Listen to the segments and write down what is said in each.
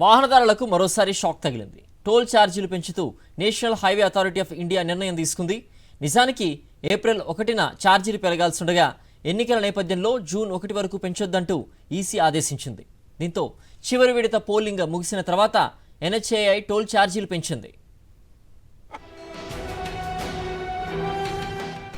వాహనదారులకు మరోసారి షాక్ తగిలింది. టోల్ ఛార్జీలు పెంచుతూ national highway authority of India నిర్ణయం తీసుకుంది. నిజానికి ఏప్రిల్ 1న ఛార్జీలు పెరగాల్సిండగా ఎన్నికల నేపథ్యంలో జూన్ 1 వరకు పెంచొద్దంటూ ఈసీ ఆదేశించింది. దీంతో చివరి విడత పోలింగ్ ముగిసిన తర్వాత ఎన్హెచ్ఏఐ టోల్ ఛార్జీలు పెంచింది.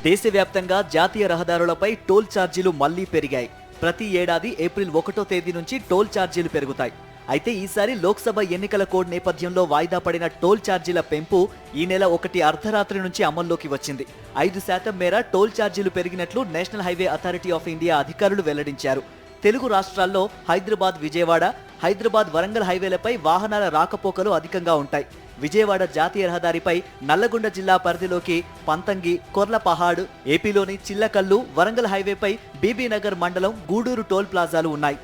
దేశవ్యాప్తంగా జాతీయ రహదారులపై టోల్ ఛార్జీలు మళ్లీ పెరిగాయి. ప్రతి ఏడాది ఏప్రిల్ 1వ తేదీ నుంచి టోల్ ఛార్జీలు పెరుగుతాయి. అయితే ఈసారి లోక్సభ ఎన్నికల కోడ్ నేపథ్యంలో వాయిదా పడిన టోల్ ఛార్జీల పెంపు ఈ నెల 1 అర్ధరాత్రి నుంచి అమల్లోకి వచ్చింది. 5% మేర టోల్ ఛార్జీలు పెరిగినట్లు national highway authority of India అధికారులు వెల్లడించారు. తెలుగు రాష్ట్రాల్లో హైదరాబాద్, విజయవాడ, హైదరాబాద్, వరంగల్ హైవేలపై వాహనాల రాకపోకలు అధికంగా ఉంటాయి. విజయవాడ జాతీయ రహదారిపై నల్లగొండ జిల్లా పరిధిలోకి పంతంగి, కొర్లపహాడ్, ఏపీలోని చిల్లకల్లు, వరంగల్ హైవేపై బీబీనగర్ మండలం గూడూరు టోల్ ప్లాజాలు ఉన్నాయి.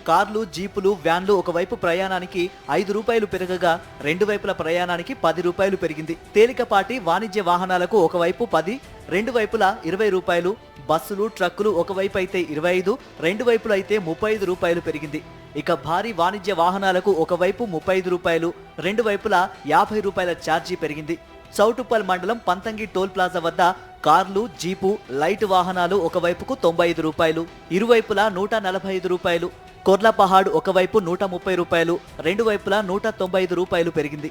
కార్లు, జీపులు, వ్యాన్లు ఒకవైపు ప్రయాణానికి ₹5 పెరగగా రెండు వైపుల ప్రయాణానికి ₹10 పెరిగింది. తేలికపాటి వాణిజ్య వాహనాలకు ఒకవైపు 10, రెండు వైపులా ₹20. బస్సులు, ట్రక్కులు ఒకవైపు అయితే 25, రెండు వైపులు అయితే ₹35 పెరిగింది. ఇక భారీ వాణిజ్య వాహనాలకు ఒకవైపు ₹35, రెండు వైపులా ₹50 ఛార్జీ పెరిగింది. చౌటుప్పల్ మండలం పంతంగి టోల్ ప్లాజా వద్ద కార్లు, జీపు, లైట్ వాహనాలు ఒకవైపుకు ₹95, ఇరువైపులా ₹145. కొర్లపహాడ్ ఒకవైపు ₹130, రెండు వైపులా ₹195 పెరిగింది.